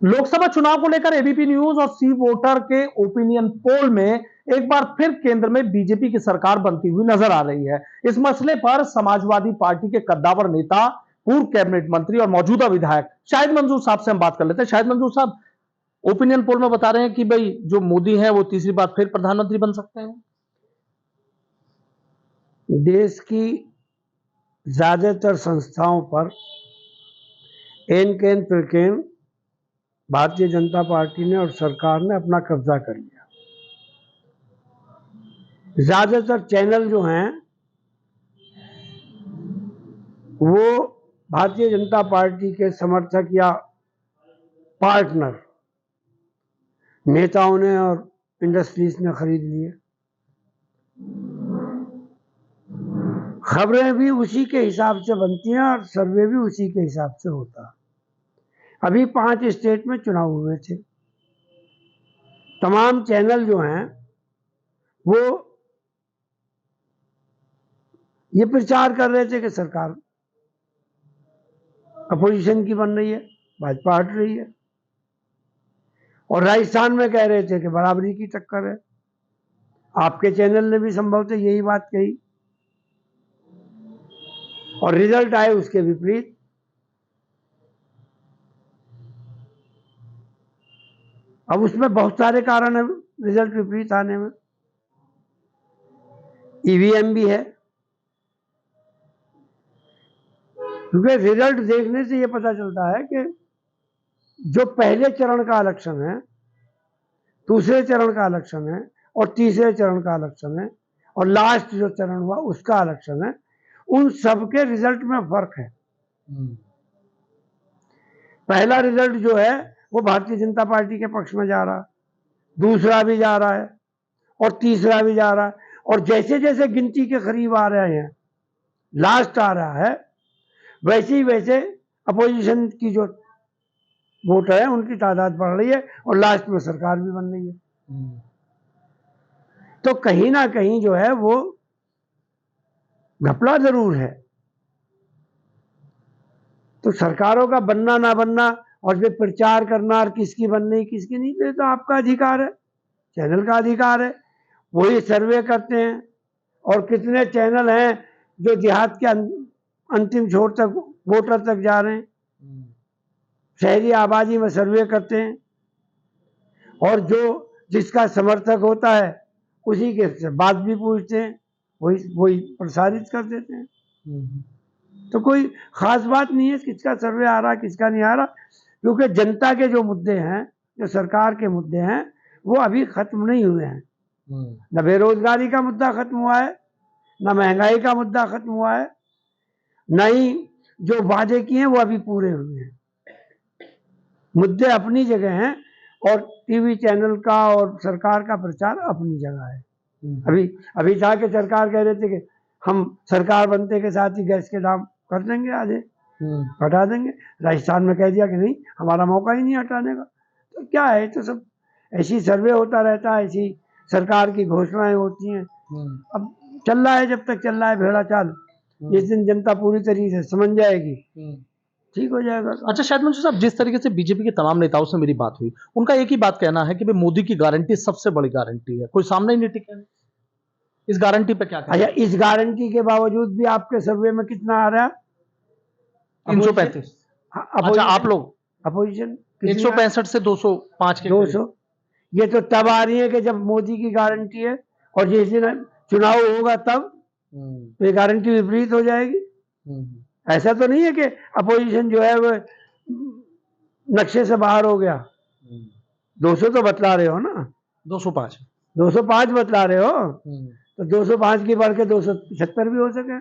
लोकसभा चुनाव को लेकर एबीपी न्यूज और सी वोटर के ओपिनियन पोल में एक बार फिर केंद्र में बीजेपी की सरकार बनती हुई नजर आ रही है। इस मसले पर समाजवादी पार्टी के कद्दावर नेता, पूर्व कैबिनेट मंत्री और मौजूदा विधायक शाहिद मंसूर साहब से हम बात कर लेते हैं। शाहिद मंसूर साहब, ओपिनियन पोल में बता रहे हैं कि भाई जो मोदी है वो तीसरी बार फिर प्रधानमंत्री बन सकते हैं। देश की ज्यादातर संस्थाओं पर N can प्रकेन Bharatiya Janata party ने और सरकार ने अपना कब्जा कर लिया। ज्यादातर चैनल जो हैं वो भारतीय जनता पार्टी के समर्थक या पार्टनर नेताओं ने और इंडस्ट्रीज ने खरीद लिए। खबरें भी उसी के हिसाब से बनती हैं और सर्वे भी उसी के हिसाब से होता है। अभी 5 स्टेट में चुनाव हुए थे। तमाम चैनल जो हैं वो ये प्रचार कर रहे थे कि सरकार अपोजिशन की बन रही है, भाजपा हट रही है, और राजस्थान में कह रहे थे कि बराबरी की टक्कर है। आपके चैनल ने भी संभवतः यही बात कही और रिजल्ट आए उसके विपरीत। अब उसमें बहुत सारे कारण हैं रिजल्ट विपरीत आने में। ईवीएम भी है, क्योंकि रिजल्ट देखने से यह पता चलता है कि जो पहले चरण का इलेक्शन है, दूसरे चरण का इलेक्शन है और तीसरे चरण का इलेक्शन है और लास्ट जो चरण हुआ उसका इलेक्शन है, उन सब के रिजल्ट में फर्क है। पहला रिजल्ट जो है वो भारतीय जनता पार्टी के पक्ष में जा रहा है, दूसरा भी जा रहा है और तीसरा भी जा रहा है, और जैसे जैसे गिनती के करीब आ रहे हैं, लास्ट आ रहा है, वैसे ही वैसे अपोजिशन की जो वोट है उनकी तादाद बढ़ रही है और लास्ट में सरकार भी बन रही है। तो कहीं ना कहीं जो है वो घपला जरूर है। तो सरकारों का बनना ना बनना और फिर प्रचार करना और किसकी बननी किसकी नहीं, ये तो आपका अधिकार है, चैनल का अधिकार है। वही सर्वे करते हैं और कितने चैनल हैं जो देहात के अंतिम छोर तक वोटर तक जा रहे हैं, शहरी आबादी में सर्वे करते हैं और जो जिसका समर्थक होता है उसी के से बात भी पूछते हैं, वही प्रसारित कर देते हैं। तो कोई खास बात नहीं है किसका सर्वे आ रहा किसका नहीं आ रहा, क्योंकि जनता के जो मुद्दे हैं, जो सरकार के मुद्दे हैं, वो अभी खत्म नहीं हुए हैं। न बेरोजगारी का मुद्दा खत्म हुआ है, न महंगाई का मुद्दा खत्म हुआ है, न ही जो वादे किए हैं वो अभी पूरे हुए हैं। मुद्दे अपनी जगह हैं और टीवी चैनल का और सरकार का प्रचार अपनी जगह है। अभी था कि सरकार कह रहे थे कि हम सरकार बनते के साथ ही गैस के दाम कर देंगे, आधे हटा देंगे। राजस्थान में कह दिया कि नहीं, हमारा मौका ही नहीं हटाने का। तो क्या है, तो सब ऐसी सर्वे होता रहता है, ऐसी सरकार की घोषणाएं होती हैं। अब चल रहा है, जब तक चल रहा है भेड़ा चाल, जिस दिन जनता पूरी तरीके से समझ जाएगी ठीक हो जाएगा। अच्छा शाहिद मंसूर साहब, जिस तरीके से बीजेपी के तमाम नेताओं से मेरी बात हुई, उनका एक ही बात कहना है कि भाई मोदी की गारंटी सबसे बड़ी गारंटी है, कोई सामने ही नहीं टिका। इस गारंटी पे क्या कहना? अच्छा, इस गारंटी के बावजूद भी आपके सर्वे में कितना आ रहा है? 335। अच्छा, आप लोग अपोजिशन 165 से 205 के 200। ये तो तब आ रही है कि जब मोदी की गारंटी है, और जिस दिन चुनाव होगा तब तो ये गारंटी विपरीत हो जाएगी। ऐसा तो नहीं है कि अपोजिशन जो है वो नक्शे से बाहर हो गया। 200 तो बतला रहे हो ना, 205 बतला रहे हो, तो 205 की बढ़ के 275 भी हो सके,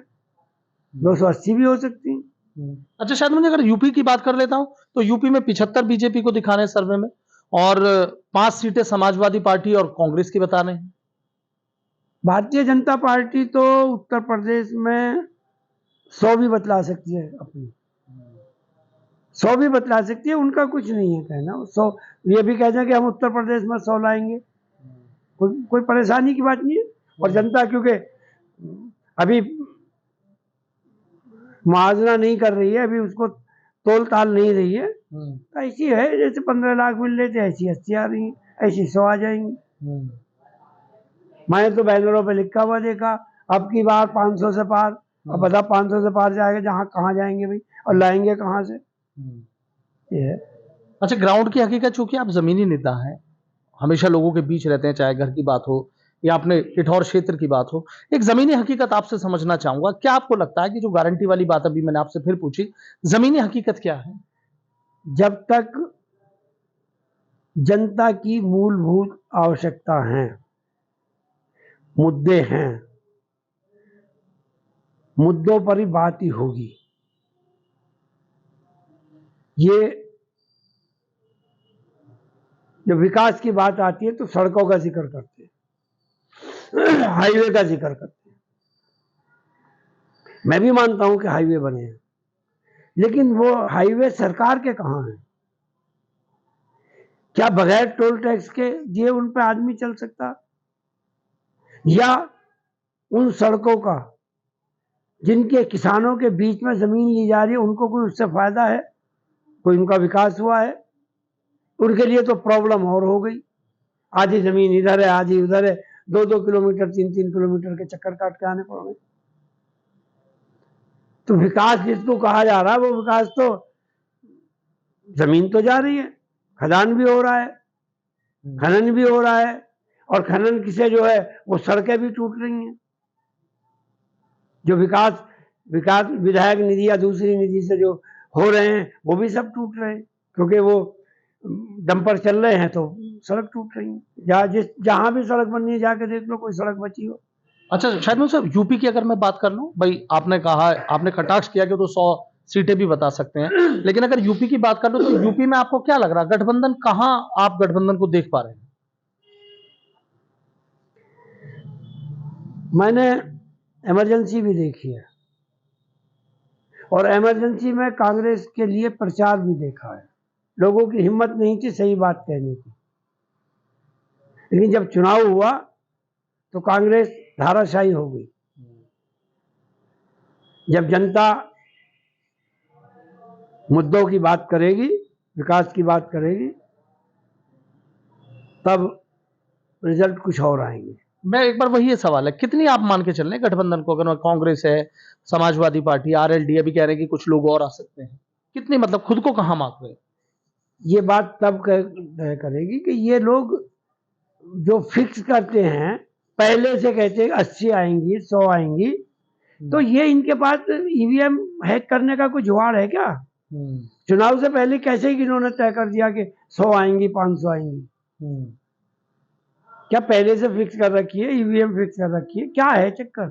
280 भी हो सकती है। अच्छा शायद मुझे अगर यूपी की बात कर लेता हूं तो यूपी में 75 बीजेपी को दिखा रहे हैं सर्वे में, और 5 सीटें समाजवादी पार्टी और कांग्रेस की बता रहे हैं। भारतीय जनता पार्टी तो उत्तर प्रदेश में 100 भी बतला सकती है, अपनी 100 भी बतला सकती है, उनका कुछ नहीं है कहना। 100 ये भी कहते हैं कि हम उत्तर प्रदेश में 100 लाएंगे, कोई परेशानी की बात नहीं है। और जनता क्योंकि अभी मुआवजा नहीं कर रही है, अभी उसको तोल ताल नहीं रही है। तो ऐसी है, जैसे 15 लाख मिल रहे थे ऐसी 80 आ रही है, ऐसी 100 आ जाएंगी। मैंने तो बैनरों पे लिखा हुआ देखा, अब की बार 500 से पार। अब बता 500 से पार जाएगा जहाँ, कहाँ जाएंगे भाई, और लाएंगे कहाँ से? ये है। अच्छा, ग्राउंड की हकीकत, चूंकि आप जमीनी नेता हैं, हमेशा लोगों के बीच रहते हैं, चाहे घर की बात हो या अपने पिठौर क्षेत्र की बात हो, एक जमीनी हकीकत आपसे समझना चाहूंगा। क्या आपको लगता है कि जो गारंटी वाली बात अभी मैंने आपसे फिर पूछी, जमीनी हकीकत क्या है? जब तक जनता की मूलभूत आवश्यकता है, मुद्दे हैं, मुद्दों पर ही बात ही होगी। ये जब विकास की बात आती है तो सड़कों का जिक्र करते हैं, हाईवे का जिक्र करते हैं। मैं भी मानता हूं कि हाईवे बने हैं, लेकिन वो हाईवे सरकार के कहां हैं? क्या बगैर टोल टैक्स के दिए उन पे आदमी चल सकता? या उन सड़कों का जिनके किसानों के बीच में जमीन ली जा रही है, उनको कोई उससे फायदा है? कोई उनका विकास हुआ है? उनके लिए तो प्रॉब्लम और हो गई। आधी जमीन इधर है, आधी उधर है, 2-2 किलोमीटर 3-3 किलोमीटर के चक्कर काट के आने पड़ रहे। तो विकास जिसको कहा जा रहा है, वो विकास तो जमीन तो जा रही है, खदान भी हो रहा है, खनन भी हो रहा है, और खनन से जो है वो सड़कें भी टूट रही हैं। जो विकास विधायक निधि या दूसरी निधि से जो हो रहे हैं वो भी सब टूट रहे हैं, क्योंकि वो डंपर चल रहे हैं तो सड़क टूट रही है। जहां भी सड़क बननी है जाके देख लो, कोई सड़क बची हो। अच्छा शायद साहब, यूपी की अगर मैं बात कर लूं, भाई आपने कहा, आपने कटाक्ष किया कि तो 100 सीटें भी बता सकते हैं, लेकिन अगर यूपी की बात कर लो तो यूपी में आपको क्या लग रहा है, गठबंधन कहां, आप गठबंधन को देख पा रहे हैं? मैंने इमरजेंसी भी देखी है, और इमरजेंसी में कांग्रेस के लिए प्रचार भी देखा है। लोगों की हिम्मत नहीं थी सही बात कहने की, लेकिन जब चुनाव हुआ तो कांग्रेस धाराशायी हो गई। जब जनता मुद्दों की बात करेगी, विकास की बात करेगी, तब रिजल्ट कुछ और आएंगे। मैं एक बार वही सवाल है, कितनी आप मान के चल रहे हैं गठबंधन को? अगर कांग्रेस है, समाजवादी पार्टी, आरएलडी, अभी कह रहे हैं कि कुछ लोग और आ सकते हैं, कितनी, मतलब खुद को कहां माप रहे हैं? ये बात तब तय करेगी कि ये लोग जो फिक्स करते हैं, पहले से कहते हैं 80 आएंगी, 100 आएंगी, तो ये इनके पास ईवीएम हैक करने का कोई जुगाड़ है क्या? चुनाव से पहले कैसे ही इन्होंने तय कर दिया कि 100 आएंगी, 500 आएंगी? क्या पहले से फिक्स कर रखी है, ईवीएम फिक्स कर रखी है? क्या है चक्कर?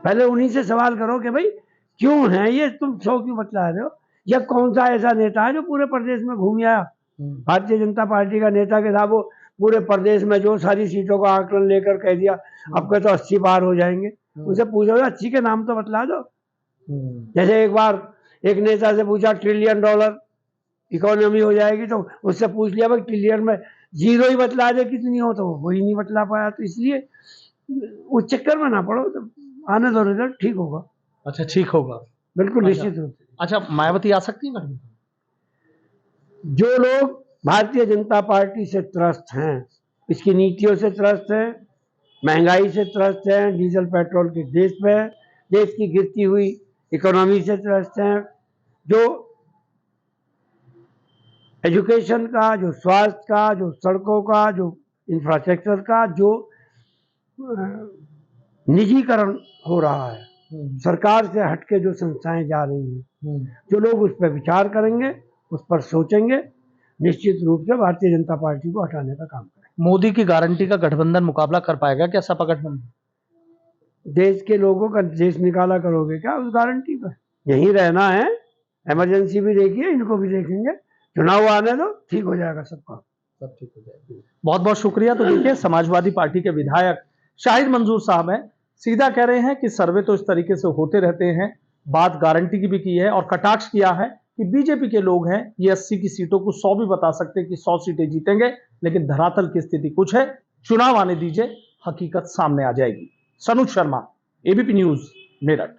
पहले उन्हीं से सवाल करो कि भाई क्यों है ये, तुम 100 क्यों बतला रहे हो? या कौन सा ऐसा नेता है जो पूरे प्रदेश में घूम आया? भारतीय जनता पार्टी का नेता के साथ वो पूरे प्रदेश में जो सारी सीटों का आकलन लेकर कह दिया अब के तो 80 पार हो जाएंगे। उनसे पूछो 80 के नाम तो बतला दो। जैसे एक बार एक नेता से पूछा $1 ट्रिलियन इकोनॉमी हो जाएगी, तो उससे पूछ लिया भाई ट्रिलियन में 0 ही बतला दे कितनी हो, तो वही नहीं बतला पाया। तो इसलिए उस चक्कर में ना पड़ो, तो आने दो, रिजल्ट ठीक होगा। अच्छा, ठीक होगा, बिल्कुल निश्चित रूप से। अच्छा, मायावती आ सकती है? जो लोग भारतीय जनता पार्टी से त्रस्त हैं, इसकी नीतियों से त्रस्त हैं, महंगाई से त्रस्त हैं, डीजल पेट्रोल के देश की गिरती हुई इकोनॉमी से त्रस्त हैं, जो एजुकेशन का, जो स्वास्थ्य का, जो सड़कों का, जो इंफ्रास्ट्रक्चर का, जो निजीकरण हो रहा है, सरकार से हटके जो संस्थाएं जा रही हैं, जो लोग उस पर विचार करेंगे, उस पर सोचेंगे, निश्चित रूप से भारतीय जनता पार्टी को हटाने का काम करेंगे। मोदी की गारंटी का गठबंधन मुकाबला कर पाएगा क्या सपा गठबंधन? देश के लोगों का देश निकाला करोगे क्या उस गारंटी पर? यहीं रहना है, इमरजेंसी भी देखिए, इनको भी देखेंगे, चुनाव आने दो, ठीक हो जाएगा सबका, सब ठीक हो जाएगा। बहुत बहुत शुक्रिया। तो देखिए, समाजवादी पार्टी के विधायक शाहिद मंजूर साहब हैं, सीधा कह रहे हैं कि सर्वे तो इस तरीके से होते रहते हैं, बात गारंटी की भी की है और कटाक्ष किया है कि बीजेपी के लोग हैं, ये 80 की सीटों को 100 भी बता सकते हैं कि 100 सीटें जीतेंगे, लेकिन धरातल की स्थिति कुछ है। चुनाव आने दीजिए, हकीकत सामने आ जाएगी। Sanuj Sharma, ABP news, Meerut.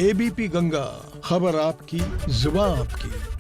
ABP Ganga, खबर आपकी, जुबान आपकी।